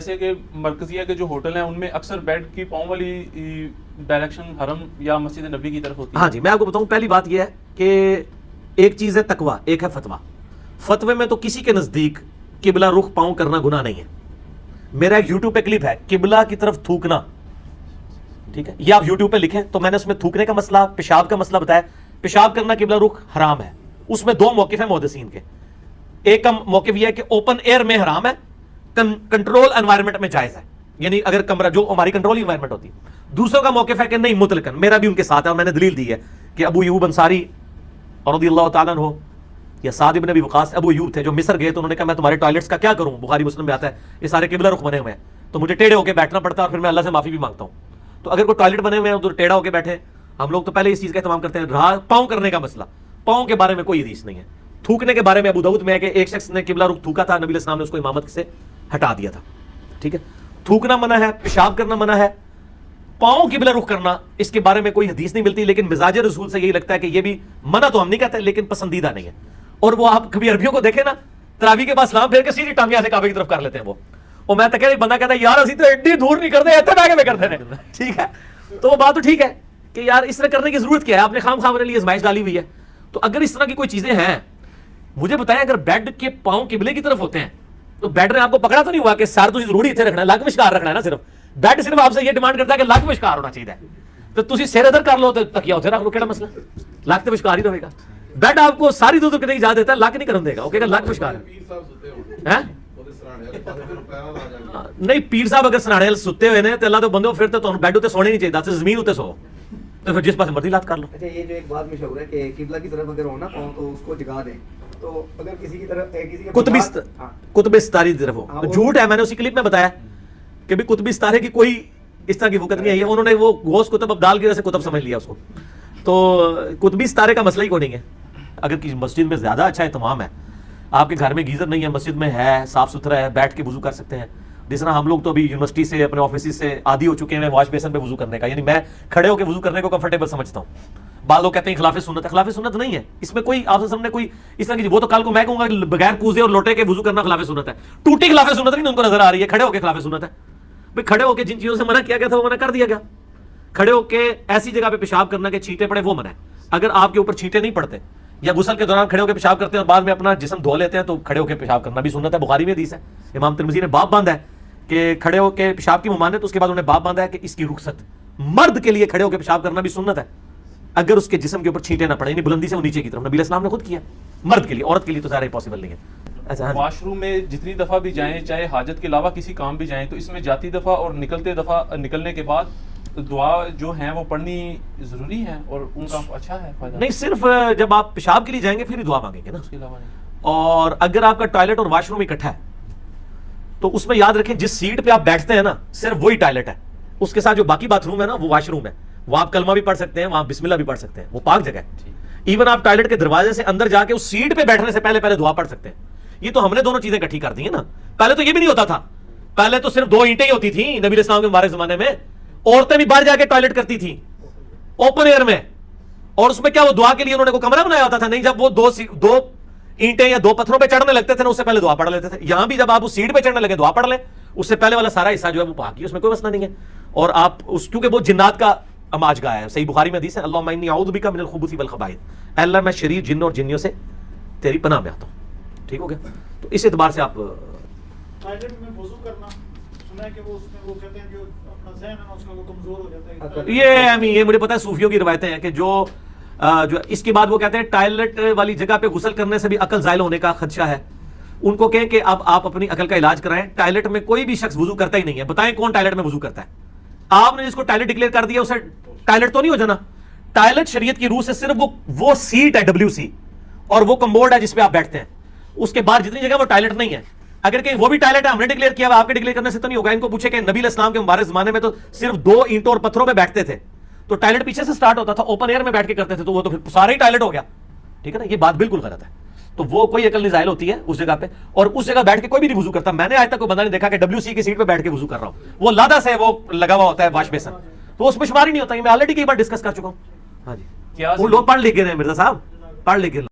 جیسے کہ مرکزیہ کے جو ہوٹل ہیں ان میں اکثر بیڈ کی پاؤں والی ڈائریکشن حرم یا مسجد نبی کی طرف ہوتی ہے. ہاں جی، میں آپ کو بتاؤں پہلی بات یہ ہے کہ ایک چیز ہے تقویٰ، ایک ہے فتویٰ. فتوے میں تو کسی کے نزدیک قبلہ رخ پاؤں کرنا گناہ نہیں ہے. میرا ایک یوٹیوب پہ کلپ ہے قبلہ کی طرف تھوکنا، ٹھیک ہے، یہ آپ یوٹیوب پہ لکھیں تو میں نے اس میں تھوکنے کا مسئلہ، پیشاب کا مسئلہ بتایا. پیشاب کرنا قبلہ رخ حرام ہے. اس میں دو موقف ہیں محدثین کے. ایک کا موقف یہ ہے کہ اوپن ایئر میں حرام ہے، کنٹرول انوائرمنٹ میں جائز ہے، یعنی اگر کمرہ جو ہماری کنٹرول انوائرمنٹ ہوتی ہے. دوسروں کا موقف ہے کہ نہیں مطلقاً. میرا بھی ان کے ساتھ ہے اور میں نے دلیل دی ہے کہ ابو ایوب انصاری رضی اللہ تعالیٰ عنہ یا سعد بن ابی وقاص، ابو ایوب تھے جو مصر گئے تو انہوں نے کہا میں تمہارے ٹوائلٹس کا کیا کروں، بخاری مسلم میں آتا ہے یہ سارے قبلہ رخ بنے ہوئے ہیں تو مجھے ٹیڑھے ہو کے بیٹھنا پڑتا ہے اور پھر میں اللہ سے معافی بھی مانگتا ہوں. تو اگر کوئی ٹوائلٹ بنے ہوئے ہیں ادھر ٹیڑھا ہو کے بیٹھے، ہم لوگ تو پہلے اس چیز کا اہتمام کرتے ہیں. رہا پاؤں کرنے کا مسئلہ، پاؤں کے بارے میں کوئی حدیث نہیں ہے. تھوکنے کے بارے میں ابو داؤد میں ہے کہ ایک شخص نے قبلہ رخ تھوکا تھا، نبی علیہ السلام نے اس کو امامت سے ہٹا دیا تھا. ٹھیک ہے، تھوکنا منع ہے، پیشاب کرنا منع ہے. پاؤں قبلہ رخ کرنا اس کے بارے میں کوئی حدیث نہیں ملتی، لیکن مزاج رسول سے یہی لگتا ہے کہ یہ بھی منع تو ہم نہیں کہتے لیکن پسندیدہ نہیں ہے. اور وہ آپ کبھی عربیوں کو دیکھیں نا، تراویح کے بعد سلام پھیر کے سیدھی ٹانگیں سے کعبے کی طرف کر لیتے ہیں. وہ میں تک ایک بندہ کہتا ہے یار اسی تو ایڈی دور نہیں کرتے ایتھے بیٹھ کے کرتے ہیں. ٹھیک ہے، تو وہ بات تو ٹھیک ہے کہ یار اس طرح کرنے کی ضرورت کیا ہے، آپ نے خام خام اپنے لیے ازمائش ڈالی ہوئی ہے. تو اگر اس طرح کی کوئی چیزیں ہیں مجھے بتائیں، اگر بیڈ کے پاؤں قبلے کی طرف ہوتے ہیں تو بیڈ نے آپ کو پکڑا تو نہیں ہوا کہ سار تسی ضروری اتنے رکھنا ہے، لگ مشکار رکھنا ہے نا. صرف بیڈ آپ سے یہ ڈیمانڈ کرتا ہے کہ لگ مشکار ہونا چاہیے. تو تسی سر ادھر کر لو تو تکیا اتنے رکھ لو، کیڑا مسئلہ، لگ تو مشکار ہی رہے گا. بیڈ آپ کو ساری دور کرنے کی اجازت دیتا ہے، لگ نہیں کرن دے گا. اوکے، لگ مشکار ہے نہیں. پیر صاحب اگر سرانے ستے ہوئے نے تو اللہ تو بندے پھر تو بیڈ اتنے سونے نہیں چاہیے، زمین اتنے سو تو پھر جس پاس مرضی لات کر لو. اچھا، یہ جو ایک بات مشہور ہے کہ قبلہ کی طرف اگر ہونا پاؤں تو اس کو جگا دیں. تو اگر کسی کی طرف قطب ستاری کی طرف ہو، جھوٹ ہے. میں نے اسی کلپ میں بتایا کہ بھی قطب ستارے کی کوئی اس طرح کی وقت نہیں ہے. انہوں نے وہ غوث قطب ابدال کی وجہ سے قطب سمجھ لیا اس کو. تو قطبی ستارے کا مسئلہ ہی کوئی نہیں ہے. اگر کسی مسجد میں زیادہ اچھا اہتمام ہے، آپ کے گھر میں گیزر نہیں ہے، مسجد میں ہے، صاف ستھرا ہے، بیٹھ کے وضو کر سکتے ہیں. جس طرح ہم لوگ تو ابھی یونیورسٹی سے اپنے آفیسز سے عادی ہو چکے ہیں واش بیسن پہ وضو کرنے کا، یعنی میں کھڑے ہو کے وضو کرنے کو کمفرٹیبل سمجھتا ہوں. بعض لوگ کہتے ہیں خلاف سنت ہے. خلاف سنت نہیں ہے اس میں کوئی. آپ نے کوئی اس طرح کی وہ تو کل کو میں کہوں گا کہ بغیر کوزے اور لوٹے کے وضو کرنا خلاف سنت ہے. ٹوٹی خلاف سنت نہیں ان کو نظر آ رہی ہے، کھڑے ہو کے خلاف سنت ہے. بھائی کھڑے ہو کے جن چیزوں سے منع کیا گیا تھا وہ منع کر دیا گیا. کھڑے ہو کے ایسی جگہ پہ پیشاب کرنا کہ چھینٹے پڑے وہ منع ہے. اگر آپ کے اوپر چھینٹے نہیں پڑتے یا غسل کے دوران کھڑے ہو کے پیشاب کرتے ہیں اور بعد میں اپنا جسم دھو لیتے ہیں تو کھڑے ہو کے پیشاب کرنا بھی سنت ہے. بخاری میں حدیث ہے، امام ترمذی نے باب باندھا ہے کہ کھڑے ہو کے پیشاب کی ممانعت. اس کے بعد انہوں نے باب باندھا ہے کہ اس کی رخصت مرد کے لیے کھڑے ہو کے پیشاب کرنا بھی سنت ہے اگر اس کے جسم کے اوپر چھینٹے نہ پڑے، یعنی بلندی سے وہ نیچے کی طرف. نبی علیہ السلام نے خود کیا مرد کے لیے، عورت کے لیے تو ظاہر پاسبل نہیں ہے. اچھا، واش روم میں جتنی دفعہ بھی جائیں، چاہے حاجت کے علاوہ کسی کام بھی جائیں، تو اس میں جاتی دفعہ اور نکلنے کے بعد دعا جو ہیں وہ پڑھنی ضروری ہے اور ان کا اچھا ہے فائدہ نہیں. صرف جب آپ پیشاب کے لیے جائیں گے پھر ہی دعا مانگیں گے نا، اس کے علاوہ نہیں. اور اگر آپ کا ٹوائلٹ اور واش روم اکٹھا ہے تو اس میں یاد رکھیں جس سیٹ پہ آپ بیٹھتے ہیں نا صرف وہی ٹوائلٹ ہے، اس کے ساتھ جو باقی باتھ روم ہے نا وہ واش روم ہے. وہ آپ کلمہ بھی پڑھ سکتے ہیں، وہاں بسم اللہ بھی پڑھ سکتے ہیں، وہ پاک جگہ ہے. ایون آپ ٹوائلٹ کے دروازے سے اندر جا کے اس سیٹ پہ بیٹھنے سے پہلے دعا پڑھ سکتے ہیں. یہ تو ہم نے دونوں چیزیں اکٹھی کر دی ہیں نا. پہلے تو یہ بھی نہیں ہوتا تھا، پہلے تو صرف 2 اینٹیں ہی ہوتی تھیں نبی علیہ السلام کے مبارک زمانے میں. عورتیں بھی باہر جا کے ٹوائلٹ کرتی تھیں اوپن ایئر میں، اور اس میں کیا وہ دعا کے لیے انہوں نے کوئی کمرہ بنایا ہوتا تھا؟ نہیں. جب وہ 2 اینٹیں یا 2 پتھروں پہ چڑھنے لگتے تھے نا اس سے پہلے دعا پڑھ لیتے تھے. یہاں بھی جب آپ اس سیٹ پہ چڑھنے لگے دعا پڑھ لیں، اس سے پہلے والا سارا حصہ جو ہے وہ پاک ہی، اس میں کوئی مسئلہ نہیں ہے. اور آپ اس کیونکہ وہ جنات کا اماج گاہ ہے، صحیح بخاری میں حدیث ہے اللہم انی اعوذ بک من الخبث والخبائث، اے اللہ میں شریر جن اور جنیوں سے تیری پناہ میں آتا ہوں. ٹھیک ہو گیا؟ تو اس اعتبار سے آپ ٹوائلٹ میں وضو کرنا سنا ہے کہ وہ اس میں وہ کہتے ہیں جو اپنا ذہن ہے اس کا وہ کمزور ہو جاتا ہے. یہ مجھے پتا ہے صوفیوں کی روایتیں ہیں کہ جو اس کے بعد وہ کہتے ہیں ٹوائلٹ والی جگہ پہ غسل کرنے سے بھی عقل زائل ہونے کا خدشہ ہے. ان کو کہیں کہ اب آپ اپنی عقل کا علاج کرائیں. ٹوائلٹ میں کوئی بھی شخص وضو کرتا ہی نہیں ہے. بتائیں کون ٹوائلٹ میں وضو کرتا ہے؟ آپ نے جس کو ٹوائلٹ ڈکلیئر کر دیا اسے ٹوائلٹ تو نہیں ہو جانا. ٹوائلٹ شریعت کی روح سے صرف وہ سیٹ ہے WC اور وہ کمبورڈ ہے جس پہ آپ بیٹھتے ہیں. اس کے بعد جتنی جگہ وہ ٹوائلٹ نہیں ہے. اگر کہ وہ بھی ٹوائلٹ ہے ہم نے ڈکلیئر کیا، آپ کے ڈکلیئر کرنے سے تو نہیں ہوگا. ان کو پوچھے کہ نبی علیہ السلام کے مبارک زمانے میں تو صرف 2 اینٹوں اور پتھروں پہ بیٹھتے تھے تو ٹوائلٹ پیچھے سے سٹارٹ ہوتا تھا، اوپن ایئر میں بیٹھ کے کرتے تھے تو وہ تو پھر سارا ہی ٹوائلٹ ہو گیا. ٹھیک ہے نا؟ یہ بات بالکل غلط ہے. تو وہ کوئی عقل نہیں زائل ہوتی ہے اس جگہ پہ، اور اس جگہ بیٹھ کے کوئی بھی نہیں وضو کرتا. میں نے آج تک کوئی بندہ نہیں دیکھا کہ WC کی سیٹ پہ بیٹھ کے وضو کر رہا ہوں. وہ لادہ سے وہ لگا ہوا ہوتا ہے واش بیسن، تو اس میں شمار ہی نہیں ہوتا. میں آلریڈی کئی بار ڈسکس کر چکا ہوں. ہاں جی، وہ لوگ پڑھ لکھ گئے ہیں مرزا صاحب، پڑھ لکھ گئے.